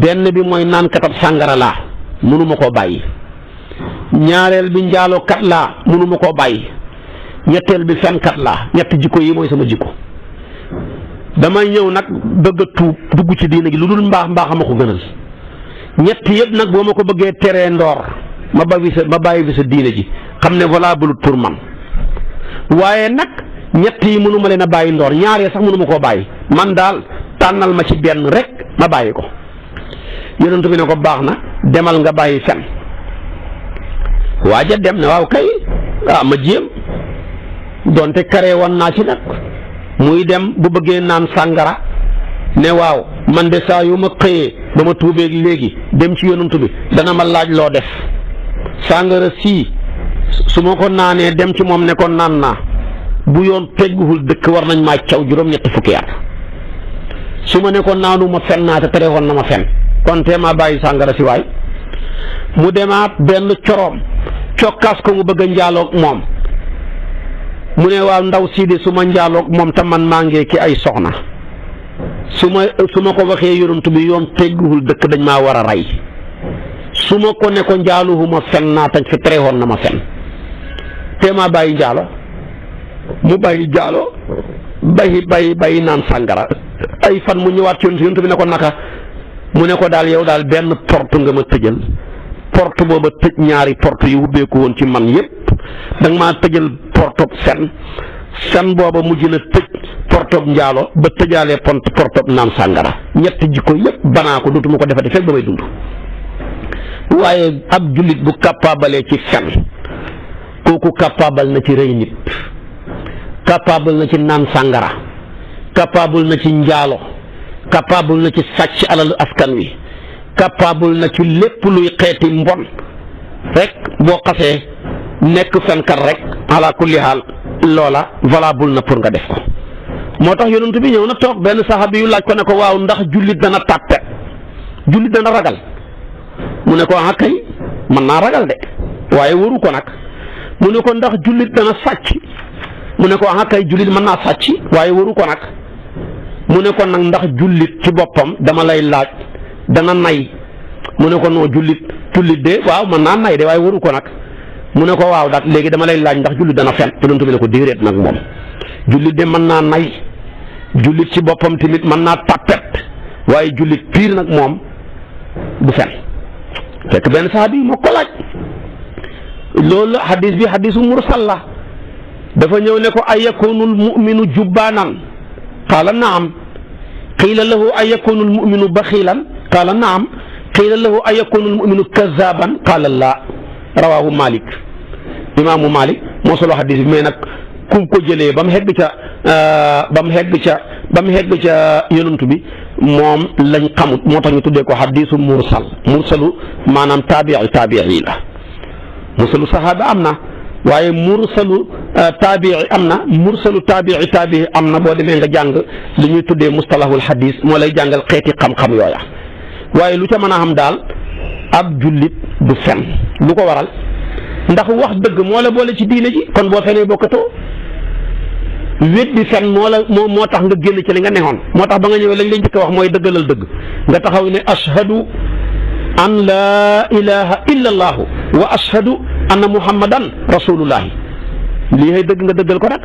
benn bi mooy naankatab sàngara laa mënuma koo bàyyi ñaareel bi njaalookat laa mënuma koo bàyyi ñetteel bi fenkat laa ñetti jikko yi mooy sama jikko damay ñëw nag bëgg a tuub dugg ci diina gi lu dul mbaax ma ko gënal ñett yëpp nag boo ma ko bëggee teree ndoor ma bàyyi fi sa diina ji xam ne valable pour man waaye nag ñett yi mënuma leen a bàyyi ndoor ñaaree sax mënuma koo bàyyi man daal tànnal ma ci benn rek ma bàyyi ko yonent bi ne ko baax na demal nga bàyyi fen waaja dem ne waaw kay ma jéem donte karee woon naa ci nag muy dem bu bëggee naan sàngara ne waaw man de saa yu ma xëyee ba ma tuubeeg léegi dem ci yonent bi dana ma laaj loo def sàngara sii su ma ko naanee dem ci moom ne ko naan naa bu yoon tegguwul dëkk war nañ maa caw juróom-ñetti fukki at su ma ne ko naanu ma fen naa te tere woon na ma fen kon te maa bàyyi sàngara si waay mu demaat benn coroom cokkaas ko mu bëgg a njaaloog moom mu ne waaw ndaw sii de su ma njaaloog moom te man maa ngee ki ay soxna su ma ko waxee yonent bi yoon tegguwul dëkk dañ maa war a rey su ma ko ne ko njaaluhuma fen naa te fi tere woon na ma fen te maa bàyyi njaalo mu bàyyi njaalo bàyyi naan sàngara ay fan mu ñëwaat ci yonent bi ne ko naka mu ne ko daal yow daal benn porte nga ma tëjal porte booba tëj ñaari porte yu ubbeeku woon ci man yépp da nga maa tëjal porte fen booba mujj na tëj porte njaalo ba tëjaalee porte naan sàngara ñetti jikko yépp banaa ko dootuma ko defati fekk ba may dund waaye ab jullit bu capable ci fen kooku capable na ci rëy nit capable na ci naan sàngara capable na ci njaalo capable na ci sàcc alalu askan wi capable na ci lépp luy xeeti mbon rek boo xasee nekk fenkat rek ala kulli haal loola valable na pour nga def ko moo tax yonent bi ñëw na toog benn saxaabi yu laaj ko ne ko waaw ndax jullit dana tàppe jullit dana ragal mu ne ko ah kay mën naa ragal de waaye waru ko nag mu ne ko ndax jullit dana sàcc mu ne ko ah kay jullit mën naa sàcc waaye waru ko nag mu ne ko nag ndax jullit ci boppam dama lay laaj dana nay mu ne ko non jullit de waaw mën naa nay de waaye waru ko nag mu ne ko waaw daal léegi dama lay laaj ndax jullit dana fen yonent bi ne ko déedéet nag moom jullit de mën naa nay jullit ci boppam tamit mën naa tàppet waaye jullit piir nag moom du fen fekk benn sahabi moo ko laaj loolu hadis bi hadisu mursal la dafa ñëw ne ko ay yakunul mu'minu jubbaanan qaala naam qiila lahu ay yakunul mu'minu baxiilan qaala naam qiila lahu ay yakunul mu'minu kazaaban qaala laa rawaahu Malik imaamu Malik moo solo hadis bi mais nag ku ko jëlee ba mu hegg ca yonantu bi moom lañ xamut moo tax ñu tuddee ko hadisu mursalu maanaam taabii la mursalu sahaaba am na waaye mursalu taabii am na mursalu taabii am na boo demee nga jàng li ñuy tuddee mustalahul hadis moo lay jàngal xeeti xam-xam yooya waaye lu ca mën a xam daal ab jullit du fen lu ko waral ndax wax dëgg moo la boole ci diine ji kon boo fenee bokkatoo weddi fen moo tax nga génn ci li nga neexoon moo tax ba nga ñëwee lañ lay njëkk a wax mooy dëggalal dëgg nga taxaw ne ashhadu an laa ilaha illa allahu wa ashhadu anna muhammadan rasulullahi lii hay dëgg nga dëggal ko rek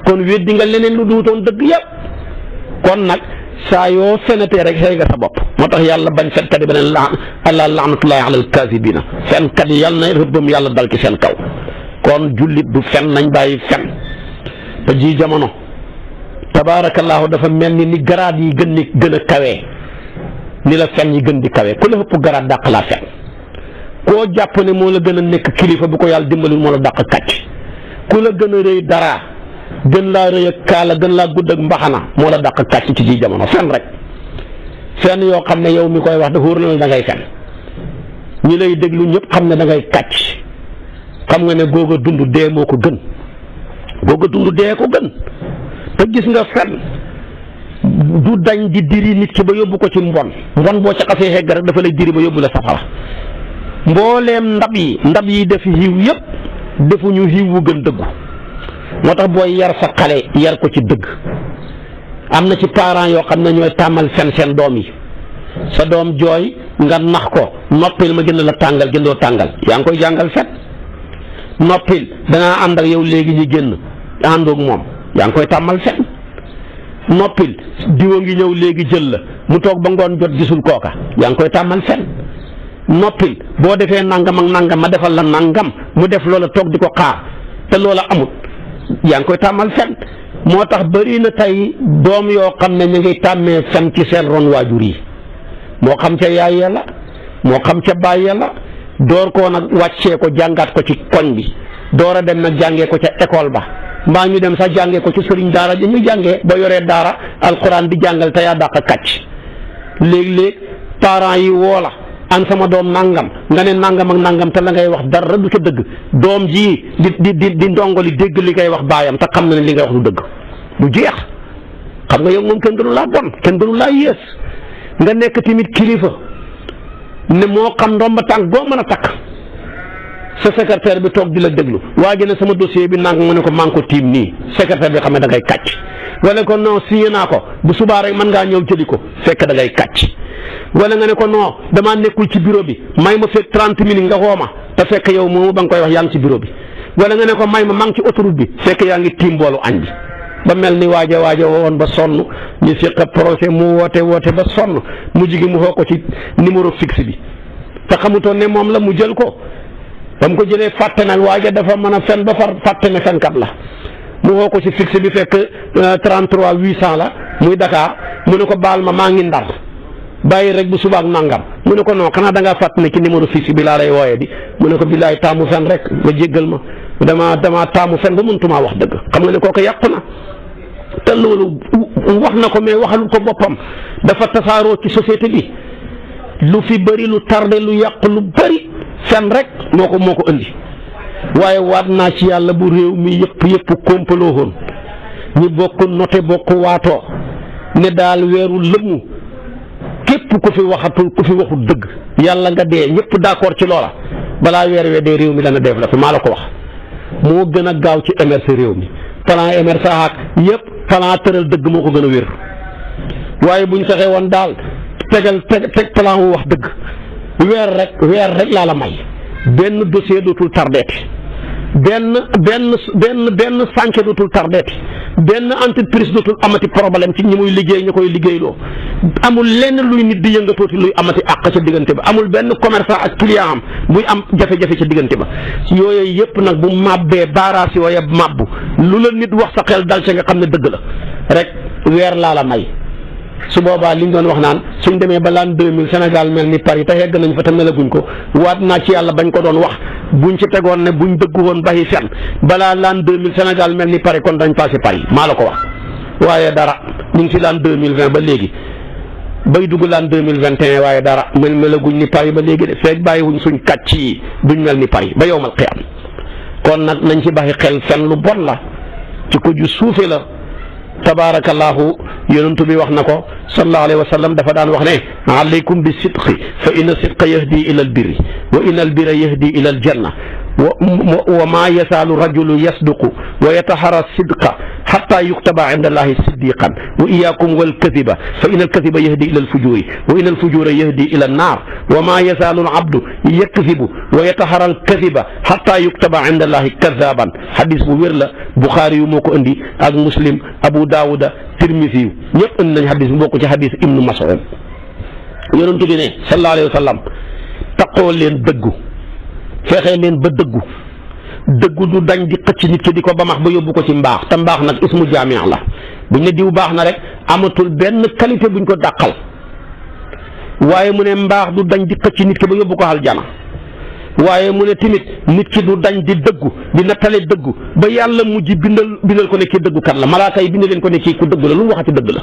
kon weddi nga leneen lu duutoon dëgg yëpp kon nag saa yoo fenatee rek xëy nga sa bopp moo tax yàlla bañ fenkat yi ba ne allah laanatullahi ala alkaasibina fenkat yi yàlla na rëbbam yàlla dal ci seen kaw kon jullit du fen nañ bàyyi fen te ji jamono tabaarakallaahu dafa mel ni garaat yi gën a kawee ni la fen yi gën di kawee ku la ëpp garaat dàq laa fen koo jàpp ne moo la gën a nekk kilifa bu ko yàlla dimbalul moo la dàq kàcc ku la gën a rëy dara gën laa rëy ak kaala gën laa gudd ak mbaxana moo la dàq kàcc ci ji jamono fen rek fen yoo xam ne yow mi koy wax dafa wóor na la da ngay fen ñi lay déglu ñëpp xam ne da ngay kàcc xam nga ne googa dund dee moo ko gën googa dund dee ko gën te gis nga fen du dañ di diri nit ki ba yóbbu ko ci mbon boo ca xasee xegg rek dafa lay diri ba yóbbu la safara mbooleem ndab yi def xiiw yëpp defuñu xiiw wu gën dëggu moo tax booy yar sa xale yar ko ci dëgg am na ci parents yoo xam ne ñooy tàmmal fen seen doom yi sa doom jooy nga nax ko noppil ma gën la tàngal gëndoo tàngal yaa ngi koy jàngal fen noppil dangaa ànd ak yow léegi ñu génn àndoog moom yaa ngi koy tàmmal fen noppil diwa ngi ñëw léegi jël la mu toog ba ngoon jot gisul kooka yaa ngi koy tàmmal fen noppil boo defee nangam ak nangam ma defal la nangam mu def loola toog di ko xaar te loola amut yaa ngi koy tàmmal fen moo tax bëri na tey doom yoo xam ne ñu ngi tàmmee fen ci seen ron waajur yi moo xam ca yaay yàlla moo xam ca baay yàlla door koo nag wàccee ko jàngaat ko ci koñ bi door a dem nag jàngee ko ca école ba mbaa ñu dem sax jàngee ko ci sëriñ daara ji ñu jàngee ba yoree daara alxuraan di jàngal te yaa dàq kàcc léeg-léeg parents yi woo la an sama doom nangam nga ne nangam ak nangam te la ngay wax dara du ca dëgg doom ji di ndongoli dégg li ngay wax baayam te xam na ne li ngay wax du dëgg du jeex xam nga yow moom kenn gënu laa bon kenn gënu laa yées nga nekk tamit kilifa ne moo xam ndomba tànk boo mën a takk sa secrétaire bi toog di la déglu waa ji ne sama dossier bi nang mu ne ko maa ngi ko tiim nii secrétaire bi xam ne da ngay kàcc wala ko non signé naa ko bu subaa rek mën ngaa ñëw jëli ko fekk da ngay kàcc wala nga ne ko non damaa nekkul ci bureau bi may ma fekk 30 minutes nga xooma te fekk yow moomu ba nga koy wax yaa ngi ci bureau bi wala nga ne ko may ma maa ngi ci autoroute bi fekk yaa ngi tiim boolu añ bi ba mel ni waaja woon ba sonn ñu fiq projet mu woote ba sonn mu jigi mu xoo ko ci numéro fixe bi te xamutoon ne moom la mu jël ko ba mu ko jëlee fàtte nag waaja dafa mën a fen ba far fàtte ne fenkat la mu xoo ko ci fixe bi fekk 33 800 la muy Dakar mu ne ko baal ma maa ngi Ndar bàyyi rek bu subaak nangam mu ne ko non xanaa da ngaa fàtt ne ci numéro fixe bi laa lay wooyee di mu ne ko billaay taamu fen rek nga jéggal ma dama taamu fen ba mëntumaa wax dëgg xam nga ne kooku yàqu na te loolu wax na ko mais waxalul ko boppam dafa tasaaroo ci société bi lu fi bëri lu tardé lu yàq lu bëri fen rek moo ko indi waaye waat naa ci yàlla bu réew mi yëpp kompaloo woon ñi bokk noté bokk waatoo ne daal weeru lëmmu képp ku fi waxul dëgg yàlla nga dee ñëpp d'accord ci loola balaa weer dee réew mi dana développé maa la ko wax moo gën a gaaw ci émerger réew mi plan émerger ak yëpp plan tëral dëgg moo ko gën a wér waaye buñ fexee woon daal teg plan wu wax dëgg weer rek laa la may benn dossier dootul tardeeti benn sànce dootul tardeeti benn entreprise dootul amati problème ci ñi muy liggéey ñi koy liggéeyloo amul lenn luy nit di yëngatooti luy amati àq ca diggante ba amul benn commerçant ak client am buy am jafe-jafe ca diggante ba yooyu yëpp nag bu màbbee baaraas yooya màbbu lu la nit wax sa xel dal ca nga xam ne dëgg la rek weer laa la may su boobaa li ñu doon wax naan suñ demee ba l'an 2000 Sénégal mel ni Paris te yegg nañ fa te melaguñ ko waat naa ci yàlla bañ ko doon wax buñ ci tegoon ne buñ dëggu woon bàyyi fen balaa l'an 2000 Sénégal mel ni Paris kon dañ passé Paris maa la ko wax waaye dara ñu ngi ci l'an 2020 ba léegi bay dugg l'an 2021 waaye dara melaguñ ni Paris ba léegi de feeg bàyyiwuñ suñ kàcc yi duñ mel ni Paris ba yowmal qiyaam kon nag nañ ci bàyyi xel fen lu bon la ci ko ju suufe la tabaarakallaahu yonent bi wax na ko sallallahu alayhi wa sallam dafa daan wax ne alaykum bi sidqi fa inna sidqa yahdi ila al birri wa inna al birra yahdi ila al janna wa ma yazaalu rajulu yasduqu wa yataharra sidqa hatta yuktaba inda allahi siddiqan wa iyyakum wal kadhiba fa inna al kadhiba yahdi ila al fujuri wa inna al fujura yahdi ila an nar wa ma yazaalu al abdu yakdhibu wa yataharra al kadhiba hatta yuktaba inda allahi kadhaban hadis bu wér la Bukhari yu moo ko indi ak Muslim Abu Daawuda Tirmisi yu ñëpp indi nañ hadis bu bokk ci hadis Ibnu Mas'ud yonent bi ne sallallahu alayhi wa sallam taqoo leen dëggu fexe leen ba dëggu du dañ di xëcc nit ki di ko ba max ba yóbbu ko ci mbaax te mbaax nag ismu jaami' la buñ ne diw baax na rek amatul benn qualité buñ ko dàqal waaye mu ne mbaax du dañ di xëcc nit ki ba yóbbu ko aljana waaye mu ne tamit nit ki du dañ di dëggu di nattale dëggu ba yàlla mujj bindal ko ne kii dëggukat la malaaka yi bind leen ko ne kii ku dëggu la lu mu waxati dëgg la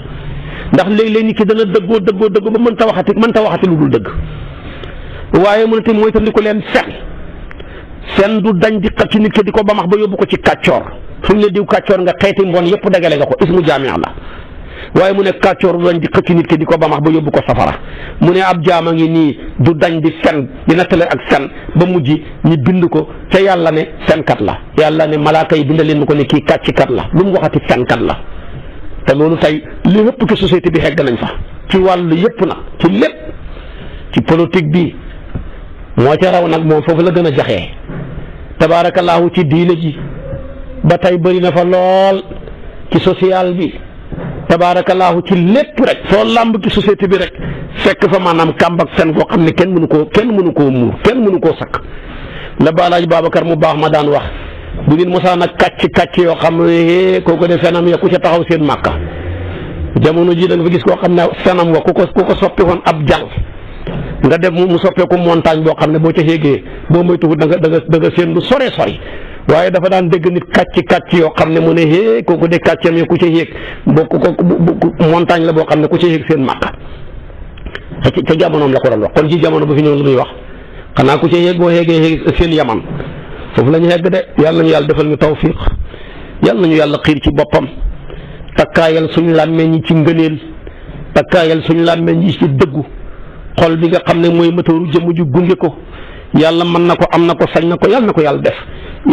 ndax léeg-léeg nit ki dana dëggoo ba mënta waxati lu dul dëgg waaye mu ne tamit mooy tam li ko leen fen du dañ di xëcc nit ki di ko ba max ba yóbbu ko ci kàccoor fu ñu ne diw kàccoor nga xeeti mbon yëpp dagale nga ko ismu jaami' la waaye mu ne kàccoor du dañ di xëcc nit ki di ko ba max ba yóbbu ko safara mu ne ab jaama ngi nii du dañ di fen di nattale ak fen ba mujj ñi bind ko te yàlla ne fenkat la yàlla ne malaaka yi bindal leen ko ne kii kàccikat la lu mu waxati fenkat la te loolu tey li ëpp ci société bi xegg nañ fa ci wàllu yëpp nag ci lépp ci politique bi moo ca raw nag moom foofu la gën a jaxee tabaarakallaahu ci diine ji ba tey bëri na fa lool ci social bi tabaarakallaahu ci lépp rek soo làmb ci société bi rek fekk fa maanaam kàmb ak fen koo xam ne kenn mënu koo muur kenn mënu koo sakk la Baalaaji Babacar mu baax ma daan wax bu nit mosaan a kàcc yoo xam ne kooku de fenam ya ku ca taxaw seen màkka jamono ji da nga fa gis koo xam ne fenam wa ku ko soppi woon ab jàng nga def mu soppeeku montagne boo xam ne boo ca yéegee boo moytuwul da nga seen lu sore waaye dafa daan dégg nit kàcc yoo xam ne mu ne hee kooku de kàccam yi ku ca yéeg montagne la boo xam ne ku ca yéeg seen màkk ca jamonoom la ko doon wax kon ci jamono bu fi ñëw lu muy wax xanaa ku ca yéeg boo yéegee seen yaman foofu la ñu yegg de yàlla nañu yàlla defal ñu tawfiq yàlla nañu yàlla xiir ci boppam takkaayal suñu làmmeñ ñi ci ngëneel takkaayal suñu làmmeñ ñi ci dëggu xol bi nga xam ne mooy moteuru jëmm ju gunge ko yàlla mën na ko am na ko sañ na ko yàlla na ko yàlla def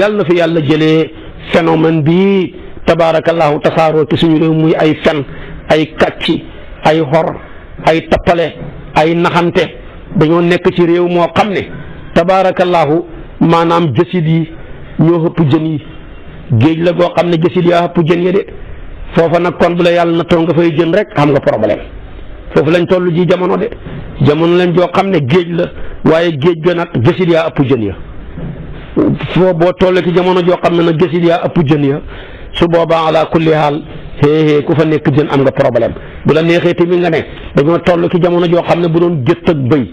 yàlla na fi yàlla jëlee phénomène bi tabaarakallaahu tasaaroo ci suñu réew muy ay fen ay kàcci ay xor ay tappale ay naxante dañoo nekk ci réew moo xam ne tabaarakallaahu maanaam jësit yi ñoo ëpp jën yi géej la goo xam ne jësit yaa ëpp jën yi de foofa nag kon bu la yàlla na toog nga fay jën rek xam nga problème foofu lañ toll ji jamono de jamono lañ joo xam ne géej la waaye géej ga nag jësit yaa ëpp jën ya foo boo tollee ci jamono joo xam ne nag jësit yaa ëpp jën ya su boobaa ala kulli haal ku fa nekk jën am nga problème bu la neexee tamit nga ne dañoo toll ci jamono joo xam ne bu doon gëtt ak bëy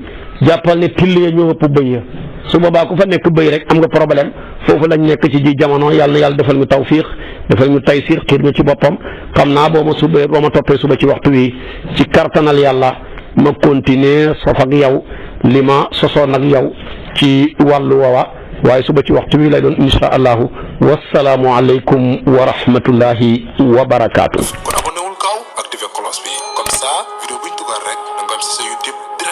jàppal ne till ya ñoo ëpp bëy ya su boobaa ku fa nekk bëy rek am nga problème foofu lañ nekk ci ji jamono yàlla na yàlla defal ñu tawfiq defal ñu taysiir xiir ñu ci boppam xam naa boo ma toppee suba ci waxtu wi ci kartanal yàlla ma continuer sof ak yow li ma sosoon ak yow ci wàllu woowa waaye suba ci waxtu wi lay doon insha allahu wasalaamu aleykum wa rahmatullahi wa barakaatu. kon abonné wul gaaw activé cloche bi comme ça vidéo buñ dugal rek da nga am si sa YouTube